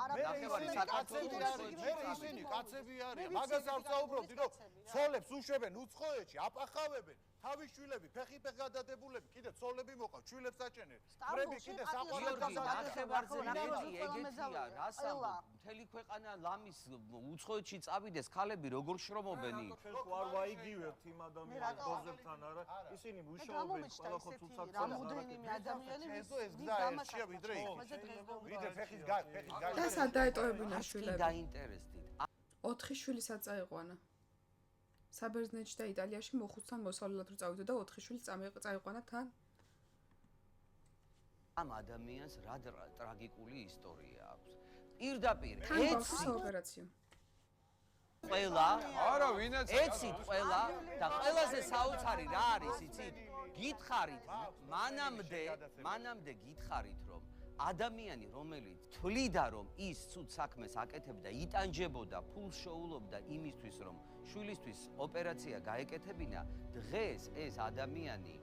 საქართველოს მე ისინი კაცები არიან. მაგას არ საუბრობდი, რომ ცოლებს უშვებენ უცხოეთში, აპახავებენ. თავის შვილები ფეხი გადადებულები, კიდე ცოლები მოყავ, შვილებს აჭენენ. ხრები კიდე საყოველთაო ნახევარზე ეგეთია, რასაუბრ მთელი ქვეყანა ლამის უცხოეთში წავიდეს, ქალები როგორ შრომობენ იქ? არ ვაიგივებთ იმ ადამიანებს გოზებთან არა, ისინი მუშაობენ ყველა ხო თუცად რამოდენიმე ადამიანი ეს გზაა ვიდრე იქ. ვიდრე ფეხის გაი. და სად დაეტოვებინა შვილები? დაინტერესდით. 4 შვილი სად წაიყვანა? საბერძნეთში და იტალიაში მოხუცთან მოსავლად რო წავიდა და 4 შვილი წაიყვანა თან? ამ ადამიანს რა ტრაგიკული ისტორია აქვს. პირდაპირ ეცი ოპერაციო. ყველა არა, ვინაც ეცით ყველა და ყველაზე საოცარი რა არის, იცით? გითხარით, მანამდე გითხარით, რომ ადამიანი, რომელიც თვლიდა, რომ ის ცუდ საქმეს აკეთებდა, იტანჯებოდა, ფულს შოულობდა იმისთვის, რომ შვილისთვის ოპერაცია გაეკეთებინა, დღეს ეს ადამიანი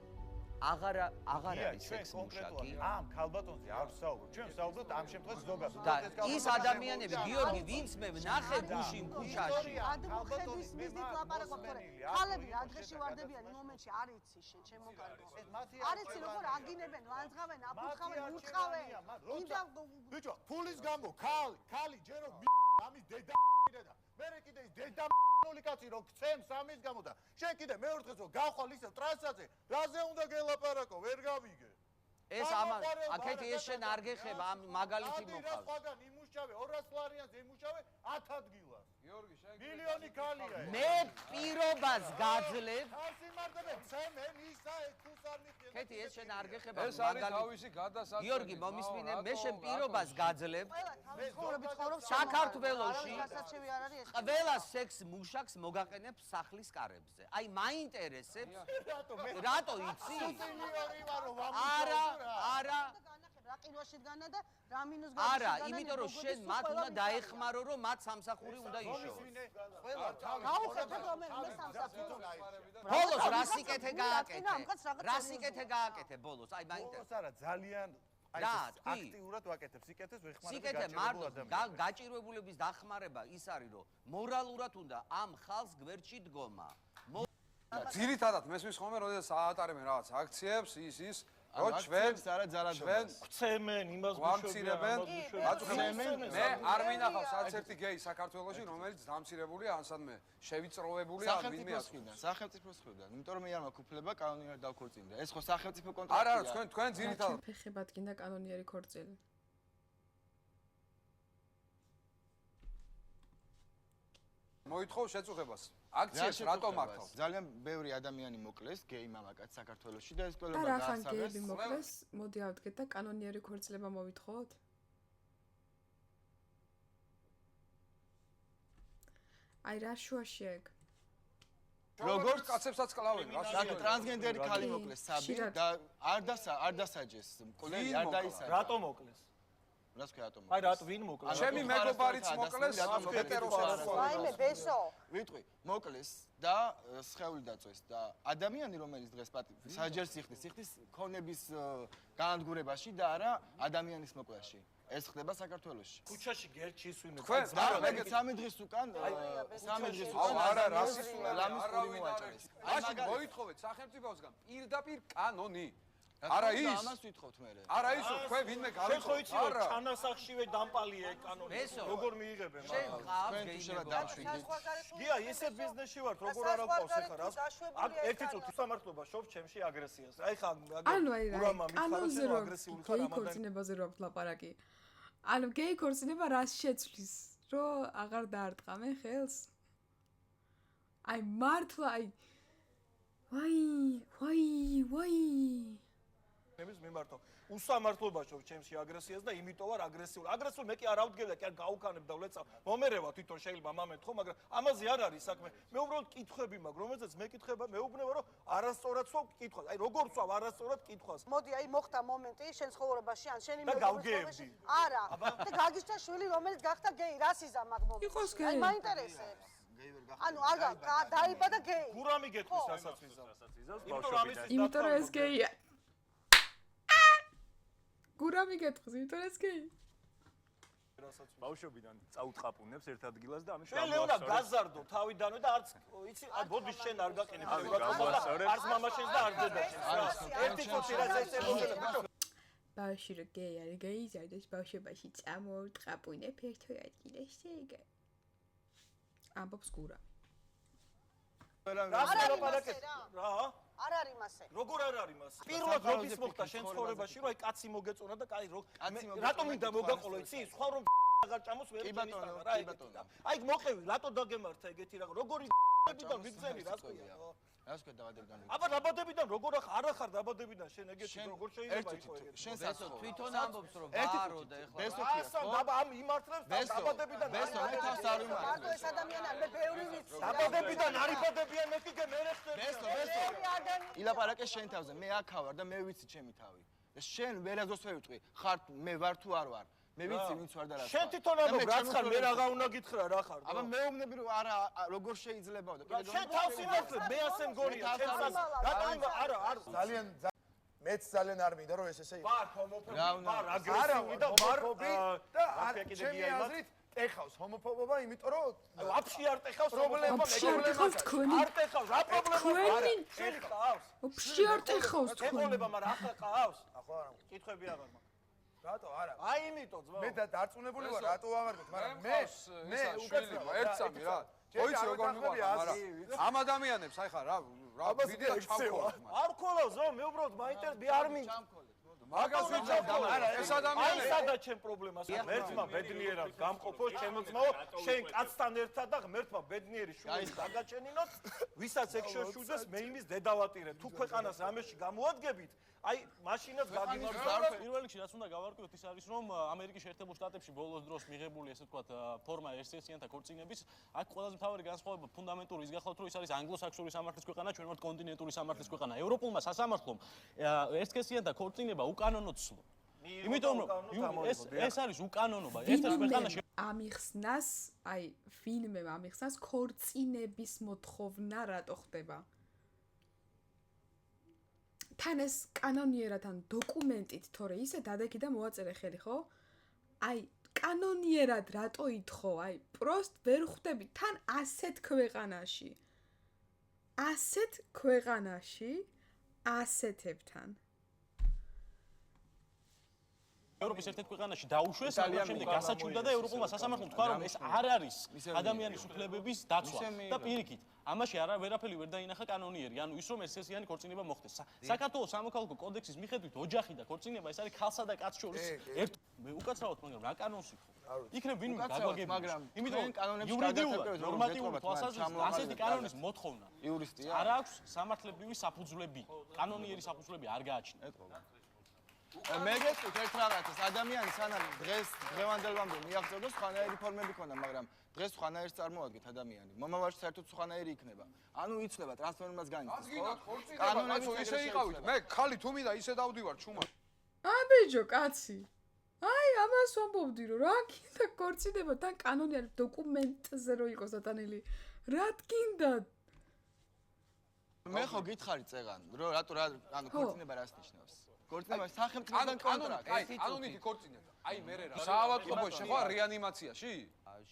აღარ არის სექს მუშაკი. ამ ქალბატონზე არ ვსაუბრობ. ჩვენ ვსაუბრობთ ამ შემთხვევაში ზოგადად. და ის ადამიანები, გიორგი, ვინც მე ვნახე გუში ქუჩაში. ადმოხედვის მიზნით ლაპარაკობ, თორე ხალები რა დღეში ვარდებიან იმ მომენტში არ იცი შენ ჩემო კარგო. არ იცი როგორ აგინებენ, ლანძღავენ, აფუთხავენ, ურტყავენ. ბიჭო, ფულის გამო ქალი ჯერო ამის დედა და მერე კიდე ის დედა კაცი რო გცემს ამის გამო და შენ კიდე მეორე დღეს რო გავხვალ ისევ ტრასაზე, რაზე უნდა გელაპარაკო, ვერ გავიგე. ეს აქეთი ეს შენ არ გეხება ამ მაგალითი მოყავს. სხვაგან იმუშავე 200 ლარიანზე იმუშავე 10 ადგილას. გიორგი შენ მილიონი ქალია. მე პირობას გაძლევ. ასიმართებენ ცემენ ისა ეთუს არ მიხდენ. ქეთი ეს შენ არ გეხება ეს არის თავისი გადასაწყვეტი. გიორგი მომისმინე მე შენ პირობას გაძლევ. ცხოვრობს საქართველოში გასაჩევი არ არის ეს. ყველა სექს მუშაკს მოგაყენებ სახლის კარებზე. აი მაინტერესებს რატო იცი? არა რა ყიდვაში დგანა და რა მინუს არა, იმიტომ რომ შენ მათ უნდა დაეხმარო, რომ მათ სამსახური უნდა იშოვოს. გაუხეთებ რომ მე სამსახური. ბოლოს რა სიკეთე გააკეთე? რა სიკეთე გააკეთე ბოლოს? აი მაინტერესებს. ბოლოს არა, ძალიან აქტიურად ვაკეთებ სიკეთეს, ვეხმარებ გაჭირებულ ადამიანებს. გაჭირებულების დახმარება ის არის, რომ მორალურად უნდა ამ ხალხს გვერდში დგომა. ძირითადად მესმის ხოლმე, როდესაც აატარებენ რაღაც აქციებს, ის რო ჩვენ გვცემენ იმას გვამცირებენ, მე არ მინახავს არც ერთი გეი საქართველოში, რომელიც დამცირებულია, ანსადმე შევიწროვებულია, ან ვინმე სახელმწიფოს სახელმწიფოს ხვიდან, იმიტომ რომ მე არ მაქვს უფლება კანონიერ დავქორწინდა. ეს ხო სახელმწიფო კონტრაქტია. არა, თქვენ ძირითადად ფეხებად გინდა კანონიერი ქორწილი. მოითხოვ შეწუხებას. აქციებს რატომ მართავს? ძალიან ბევრი ადამიანი მოკლეს გეი მამაკაც საქართველოში და ეს და კვლევა რა ხან გაასწავლეს. გეები მოკლეს? მოდი ავდგეთ და კანონიერი ქორწილება მოვითხოვოთ. აი რა შუაში ეგ? როგორც კაცებსაც კლავენ, რატო ტრანსგენდერი ქალი მოკლეს საბი და არ დასაჯეს მკვლელი არ დაისაჯა. რატო მოკლეს? რას ქვია რატომ? აი რატო ვინ მოკლეს? ჩემი მეგობარიც მოკლეს, ჰეტეროსექსუალი. აი მე ბესო. ვიტყვი, მოკლეს და სხეული დაწვეს და ადამიანი რომელიც დღეს საჯერს იხდის ქონების განადგურებაში და არა ადამიანის მოკლაში. ეს ხდება საქართველოში. ქუჩაში გერჩი ისვინებს. თქვენ მე 3 დღის უკან 3 დღის უკან არა რასისტული ლამის არა პური მოაჭრეს. მაშინ მოითხოვეთ სახელმწიფოსგან პირდაპირ კანონი. არა ის ამას ვითხოვთ მე. არა ის თქვენ ვინმე შენ ხო გავიხოთ იცი რომ ჩანასახშივე დამპალია ეგ კანონი. როგორ მიიღებენ? შენ ყავს თქვენ თუ შევა დავშვიდით. გია ისე ბიზნესში ვართ როგორ არ აყავს ეხლა რა? აქ ერთი წუთი სამართლობა შობს ჩემში აგრესიას. აი ხა ანუ აი რა კანონზე რო გეი ქორწინებაზე რო ლაპარაკი. ანუ გეი ქორწინება რას შეცვლის? რომ აღარ დაარტყამე ხელს? აი მართლა აი ვაი მის მიმართო. უსამართლობა შობს ჩემში აგრესიას და იმიტომ ვარ აგრესიული. აგრესიული მე კი არ ავდგებ და კი არ გაუქანებ და ვლეწავ. მომერევა თვითონ შეიძლება მამეთ ხო, მაგრამ ამაზე არ არის საქმე. მე უბრალოდ კითხვები მაქვს, რომელზეც მეკითხება, მეუბნება რომ არასწორად სვავ კითხვას. აი როგორ სვავ არასწორად კითხვას. მოდი აი მოხდა მომენტი შენ ცხოვრებაში ან შენი მეგობარში. არა. და გაგიჩნდა შვილი რომელიც გახდა გეი, რას იზამ აქ მომენტი. იყოს გეი. აი მაინტერესებს. ანუ არ დაიბადა გეი. გურამი გეტყვის რასაც ვიზავს. იმიტომ რომ ეს გეია. გურამი გეტყვის, იმიტომ ეს გეი. ბავშვობიდან წაუტყაპუნებს ერთ ადგილას და ამის შენ ლეონა გაზარდო თავიდანვე და არც იცი ბოდის შენ არ გაყენებ არც მამაშენს და არც დედაშენს. ერთი წუთი რა ზეცებოდი ბიჭო. ბავშვი რო გეი არის გაიზარდოს ბავშვობაში წამოუტყაპუნებ ერთ ადგილას ეგ. ამბობს გურა. რა? არ არის მასე. როგორ არ არის მასე? პირველად როდის მოხდა შენ ცხოვრებაში, რომ აი კაცი მოგეწონა და კაი რატომ მინდა მოგაყოლო, იცი? სხვა რომ აღარ ჭამოს ვერ ჭენის და რა ეგეთი. აი მოყევი, რატო დაგემართა ეგეთი რაღაც? როგორი დებიდან ვიგზენი რას ქვია? რას ქვია დაბადებიდან? აბა დაბადებიდან როგორ არ ახარ დაბადებიდან შენ ეგეთი როგორ შეიძლება იყო ეგეთი? შენ თვითონ ამბობს რომ ბარო და ეხლა ასა დაბა ამ იმართლებს დაბადებიდან ბესო მე თავს არ ვიმართლებ. მარტო ეს ადამიანები მე ბევრი ვიცი. დაბადებიდან არ იბადებიან მე კიდე მე ხდები. ბესო ილაპარაკე შენ თავზე მე აქ ვარ და მე ვიცი ჩემი თავი. და შენ ვერაზოს ვერ ვიტყვი ხარ მე ვარ თუ არ ვარ. მე ვიცი ვინც ვარ და რა. შენ თვითონ ამბობ რაც ხარ მე რაღა უნდა გითხრა რა ხარ. აბა მეუბნები რომ არა როგორ შეიძლებაო და შენ თავს იმართლებ მე ასე მგონია შენ რატომ არა არ ძალიან მეც ძალიან არ მინდა რომ ეს ესე იყოს. ვარ ჰომოფობი, ვარ აგრესიული და ვარ და ჩემი აზრით ტეხავს ჰომოფობობა, იმიტომ რომ ვაფშე არ ტეხავს პრობლემა ტეხავს თქვენი. არ ტეხავს, რა პრობლემა თქვენი. ტეხავს. ვაფშე არ ტეხავს თქვენი. ეხოლება, მაგრამ ახლა ყავს. ახლა არა. კითხვები აღარ მაქვს. რატო არა? აი იმიტომ ძმაო. მე დარწმუნებული ვარ, რატო ავარდეთ, მაგრამ მე უკაცრავ ერთსამი რა. ოიცი როგორ მივაყვა, მაგრამ ამ ადამიანებს აი ხა რა ვიდეო ჩამქოლებ. არ ქოლავს, მე უბრალოდ მაინტერესებს, არ მინდა. მაგას ვიცავ, არა, ეს ადამიანები. აი სადაც ჩემ პრობლემას. ღმერთმა ბედნიერად გამყოფო ჩემო ძმაო, შენ კაცთან ერთად და ღმერთმა ბედნიერი შვილის დაგაჩენინოთ, ვისაც ეგ შეშუძეს, მე იმის დედავატირე. თუ ქვეყანას რამეში გამოადგებით, აი მაშინაც გაგიმარჯვებთ. პირველ რიგში რაც უნდა გავარკვიოთ ის არის რომ ამერიკის შეერთებულ შტატებში ბოლოს დროს მიღებული ესე ვთქვათ ფორმა ერთ-ერთიანთა ქორწინების აქ ყველაზე მთავარი განსხვავება ფუნდამენტური ის გახლავთ რომ ის არის ანგლო-საქსონური სამართლის ქვეყანა ჩვენ ვართ კონტინენტური სამართლის ქვეყანა ევროპულმა სასამართლომ ერთ-ერთიანთა ქორწინება უკანონოდ სცნო იმიტომ რომ ეს არის უკანონობა ერთ-ერთ ქვეყანაში ამიხსნას აი ვინმე ამიხსნას ქორწინების მოთხოვნა რატო ხდება თან ეს კანონიერად ან დოკუმენტით თორე ისე დადექი და მოაწერე ხელი ხო? აი კანონიერად რატო ითხოვ? აი პროსტ ვერ ხვდები თან ასეთ ქვეყანაში. ასეთ ქვეყანაში ასეთებთან. ევროპის ერთ-ერთ ქვეყანაში დაუშვეს, მაგრამ შემდეგ გასაჩნდა და ევროპულმა სასამართლომ თქვა რომ ეს არ არის ადამიანის უფლებების დაცვა და პირიქით ამაში არა ვერაფერი ვერ დაინახა კანონიერი, ანუ ის რომ ერთ-ერთიანი ქორწინება მოხდეს. საქართველოს სამოქალაქო კოდექსის მიხედვით ოჯახი და ქორწინება ეს არის ქალსა და კაცს შორის ერთ მე უკაცრავად მაგრამ რა კანონს იხო? იქნებ ვინმე გაგვაგებია. იმიტომ იურიდიულად ნორმატიული თვალსაზრისით ასეთი კანონის მოთხოვნა იურისტია არ აქვს სამართლებრივი საფუძვლები. კანონიერი საფუძვლები არ გააჩნია. მე გეტყვით ერთ რაღაცას, ადამიანი სანამ დღევანდელამდე მიაღწევს, სხვანაირი ფორმები ქონდა, მაგრამ დღეს სხვანაირს წარმოადგენთ ადამიანი. მომავალში საერთოდ სხვანაირი იქნება. ანუ იცლება ტრანსფორმაციას განიცდის, ხო? კანონები ისე იყავით. მე ხალი თუ მინდა ისე დავდივარ ჩუმად. აბიჯო, კაცი. აი, ამას ვამბობდი რომ რა გინდა ქორწინება თან კანონიერი დოკუმენტზე რო იყოს დატანილი. რა გინდა? მე ხო გითხარი წეღან, რომ რატო რა ანუ ქორწინება რას ნიშნავს? ქორწინება სახელმწიფოდან კონტრაქტი. კანონითი ქორწინება. აი მე რა. საავადმყოფოში ხო რეანიმაციაში?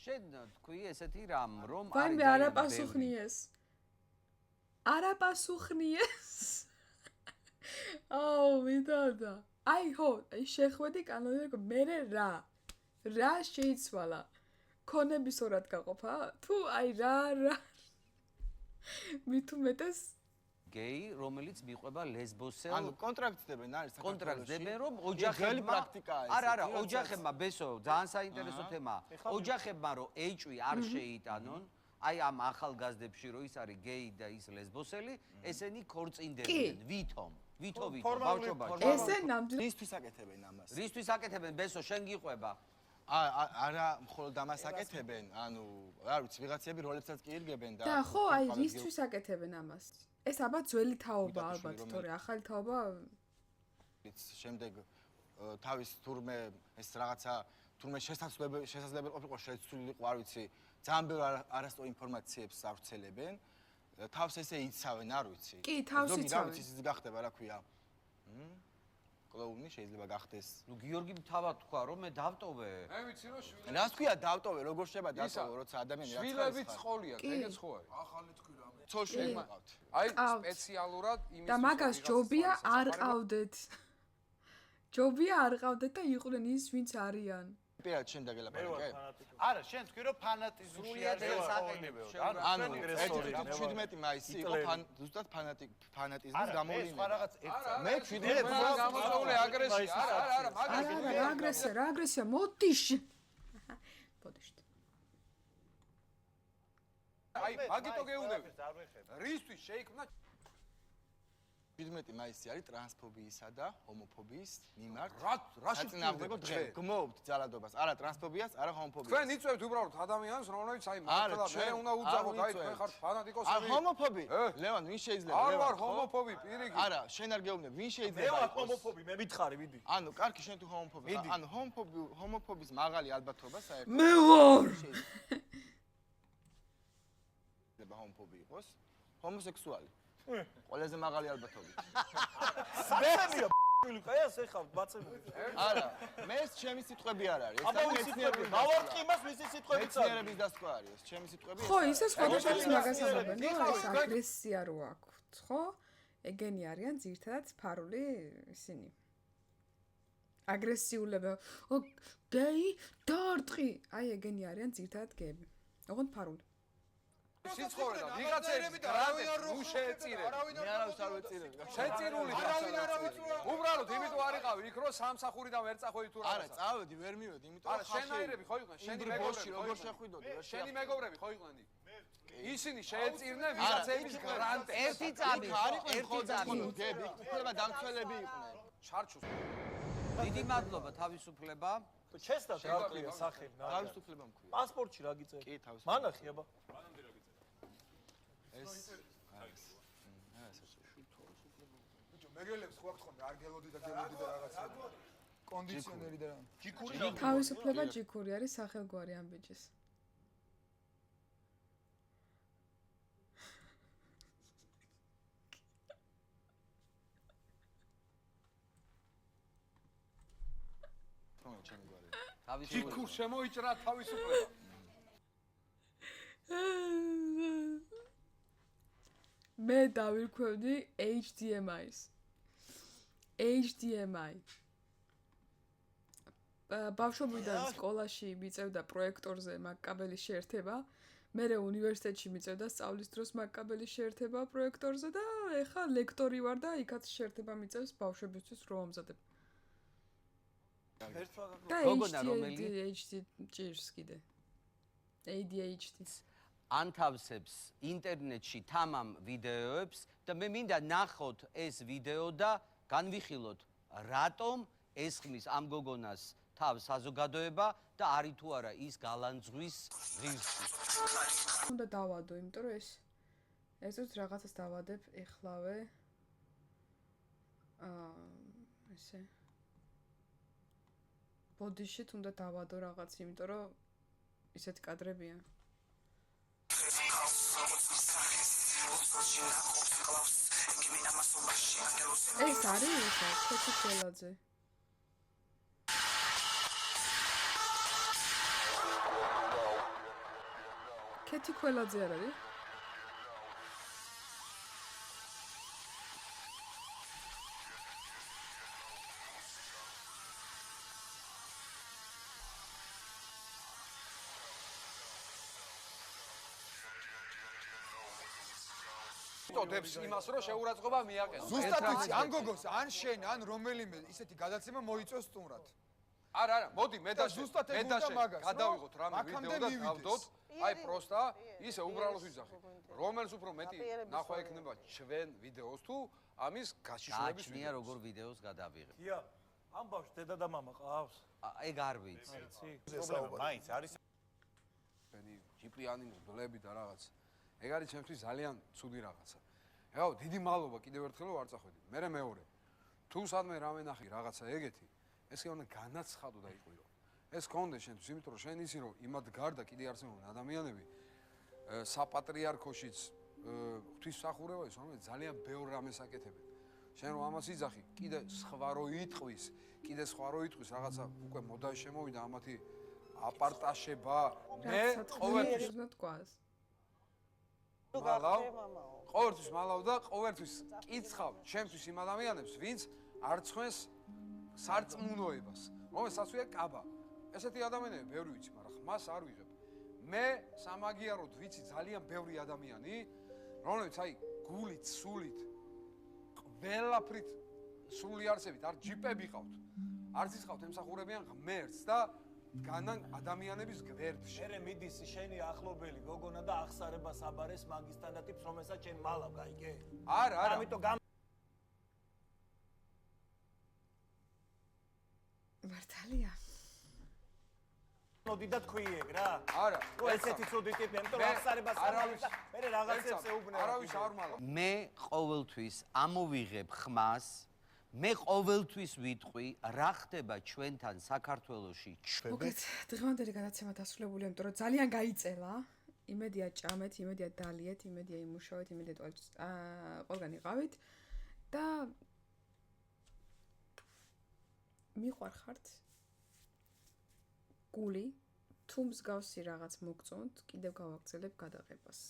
შენ თქვი ესეთი რამ რომ ვაიმე არაპასუხნიეს. არაპასუხნიეს. აუ, მიდადა. აი ხო, შეხვედი კანონიერ მე რა? რა შეიცვალა? ქონების ორად გაყოფა? თუ აი რა მით უმეტეს გეი, რომელიც მიყვება ლესბოსელ ანუ კონტრაქტდებენ არის საქართველოში. კონტრაქტდებენ რომ ოჯახებმა არა, ოჯახებმა ბესო, ძალიან საინტერესო თემაა. ოჯახებმა რომ ეჭვი არ შეიტანონ, აი ამ ახალგაზრდებში რომ ის არის გეი და ის ლესბოსელი, ესენი ქორწინდებიან ვითომ ბავშვობაში. ესე ნამდვილად რისთვის აკეთებენ ამას? რისთვის აკეთებენ ბესო, შენ გიყვება? არა, მხოლოდ ამას აკეთებენ, ანუ რა ვიცი, ვიღაცები როლებსაც კი ირგებენ და და ხო, აი რისთვის აკეთებენ ამას? ეს ალბათ ძველი თაობა ალბათ, თორე ახალი თაობა შემდეგ თავის თურმე ეს რაღაცა თურმე შესაძლებელი ყოფილიყო შეცვლილიყო, არ ვიცი, ძალიან ბევრ არასწორ ინფორმაციებს ავრცელებენ. თავს ესე იცავენ, არ ვიცი. კი, თავს იცავენ. რა ვიცი, ის გახდება, რა ქვია. კლოუნი შეიძლება გახდეს. ნუ გიორგი თავად თქვა რომ მე დავტოვე. მე ვიცი რომ შვილები. რას ქვია დავტოვე, როგორ შეება დავტოვე, როცა ადამიანი რა შვილებიც ყოლია, ეგეც ხო არის. ახალი თქვი რამე. ცოლშვილი მყავთ. აი სპეციალურად იმის და მაგას ჯობია არ ყავდეთ. ჯობია არ ყავდეთ და იყვნენ ის ვინც არიან. პირად შენ დაგელაპარაკე? არა, შენ თქვი რომ ფანატიზმში არის საკითხი. ანუ 17 მაისი იყო ზუსტად ფანატიზმის გამოვლენა. მე 17 მაისს გამოწვეული აგრესია. არა, რა აგრესია, მოდიშ. მოდიშ. აი, მაგიტო გეუნები. რისთვის შეიქმნა 17 მაისი არის ტრანსფობიისა და ჰომოფობიის მიმართ. რა შეწინააღმდეგო დღე. გმობთ ძალადობას, არა ტრანსფობიას, არა ჰომოფობიას. თქვენ იწვევთ უბრალოდ ადამიანს, რომლებიც აი მართლა მე უნდა უძაღოთ, აი თქვენ ხართ ფანატიკოსები. არა, ჰომოფობი. ლევან, ვინ შეიძლება? არ ვარ ჰომოფობი, პირიქით. არა, შენ არ გეუბნები, ვინ შეიძლება? მე ვარ ჰომოფობი, მე მითხარი, ვიდი. ანუ, კარგი, შენ თუ ჰომოფობი. ანუ ჰომოფობის მაღალი ალბათობა საერთოდ. მე ვარ. ჰომოფობი იყოს, ჰომოსექსუალი. ყველაზე მაღალი ალბათობით. საცემია ხა ეს ეხავ ბაცემები. არა, მე ჩემი სიტყვები არ არის. აბა მეცნიერები გავარტყი იმას მისი სიტყვებიც არის. მეცნიერების დასკვა არის ეს, ჩემი სიტყვები. ხო, ისე სხვადასხვა მაგას ამბობენ, რომ ეს აგრესია რო აქვთ, ხო? ეგენი არიან ძირთადად ფარული ისინი. აგრესიულები. ო, გეი, დაარტყი. აი ეგენი არიან ძირთადად გეები. ოღონდ ფარული. სიცხოვრე და ვიღაცები გრანტებს ნუ შეეწირე. მე არავის არ ვეწირებ. შეწირული არავინ უბრალოდ იმიტომ არ იყავი იქ რომ სამსახურიდან ვერ წახვედი თუ არა, წავედი, ვერ მივედი, იმიტომ არა, შენაირები ხო იყვნენ, შენი მეგობრები როგორ შეხვიდოდი? შენი მეგობრები ხო იყვნენ იქ? ისინი შეეწირნენ ვიღაცების გრანტებს. ერთი წამი გები, უფლება დამცველები იყვნენ. ჩარჩოს. დიდი მადლობა თავისუფლება. ჩესდა დააკვირა სახელი. თავისუფლება მქვია. პასპორტში რა გიწევი? კი, თავისუფლება. მანახი აბა. მეგრელებს ხო აქვს ხოლმე არ გელოდი და გელოდი და რაღაცა კონდიციონერი და ჯიქური თავისუფლება ჯიქური არის სახელგვარი ამ ბიჭის. ჯიქურ შემოიჭრა თავისუფლება. მე დავირქვევდი HDMI-ს. HDMI. ბავშვობიდან სკოლაში მიწევდა პროექტორზე მაგკაბელის შეერთება. მერე უნივერსიტეტში მიწევდა სწავლის დროს მაგკაბელის შეერთება პროექტორზე და ეხა ლექტორი ვარ და იქაც შეერთება მიწევს ბავშვებისთვის რო ამზადებ. გოგონა რომელი HD ჭირს კიდე. ADHD. ანთავსებს ინტერნეტში თამამ ვიდეოებს და მე მინდა ნახოთ ეს ვიდეო და განვიხილოთ რატომ ესხმის ამ გოგონას თავს საზოგადოება და არის თუ არა ის გალანძღვის ღირსი. უნდა დავადო, იმიტომ რომ ეს რაღაცას დავადებ ეხლავე. ესე. ბოდიში თუნდა დავადო რაღაც, იმიტომ რომ ისეთი კადრებია. ეს არის ისა, ქეთი ქველაძე. ქეთი ქველაძე არ არის? ტოდებს იმას რომ შეურაცხყოფა მიაყენო. ზუსტად ვიცი, ან გოგოს, ან შენ, ან რომელიმე ისეთი გადაცემა მოიწევს სტუმრად. არა, მოდი მე და ზუსტად მე და გადავიღოთ რამე ვიდეო და დავდოთ. აი პროსტა, ისე უბრალოდ ვიძახი. რომელს უფრო მეტი ნახვა ექნება ჩვენ ვიდეოს თუ ამის გაშიშვლების გააჩნია როგორ ვიდეოს გადავიღებ. გია, ამ ბავშვს დედა და მამა ყავს? ეგ არ ვიცი. მაინც არის ჩვენი ჯიპიანი მგლები და რაღაც. ეგ არის ჩემთვის ძალიან ცუდი რაღაცა. ეხლა დიდი მადლობა კიდევ ერთხელ რომ არ წახვედი. მე მეორე. თუ სადმე რამე ნახი რაღაცა ეგეთი, ეს კი უნდა განაცხადო და იყვირო. ეს კონდეს შენთვის, იმიტომ რომ შენ იცი რომ იმად გარდა კიდე არსებობენ ადამიანები საპატრიარქოშიც ღვთისმსახურება ის რომელიც ძალიან ბევრ რამეს აკეთებენ. შენ რომ ამას იძახი, კიდე სხვა რო იტყვის, კიდე სხვა რო იტყვის რაღაცა უკვე მოდა შემოვიდა ამათი აპარტაშება. მე ყოველთვის უნდა თქვას. მალავ, ყოველთვის მალავ და ყოველთვის კიცხავ ჩემთვის იმ ადამიანებს, ვინც არ ცხვენს სარწმუნოებას, რომელსაც ვია კაბა. ესეთი ადამიანები ბევრი ვიცი, მაგრამ ხმას არ ვიღებ. მე სამაგიაროდ ვიცი ძალიან ბევრი ადამიანი, რომლებიც აი გულით, სულით, ყველაფრით სული არსებით, არ ჯიპები ყავთ. არც ის ყავთ ემსახურებიან ღმერთს და განან ადამიანების გვერდში. შენ მიდის შენი ახლობელი გოგონა და ახსარებას აბარეს მაგისთან და ტიპს რომელსაც შენ მალავ გაიგე? არა, არა. ამიტომ მართალია. მოდი და თქვი ეგ რა. არა. ესეთი ცუდი ტიპი, ამიტომ ახსარებას აბარეს და მე რაღაცებს ეუბნება. არავის არ მალავ. მე ყოველთვის ამოვიღებ ხმას, მე ყოველთვის ვიტყვი, რა ხდება ჩვენთან საქართველოში. მოგეთ, დღევანდელი გადაცემა დასრულებულია, იმიტომ რომ ძალიან გაიწელა. იმედია ჭამეთ, იმედია დალიეთ, იმედია იმუშავეთ, იმედია ყველგან იყავით და მიყვარხართ გული თუ მსგავსი რაღაც მოგწონთ, კიდევ გავაგრძელებ გადაღებას.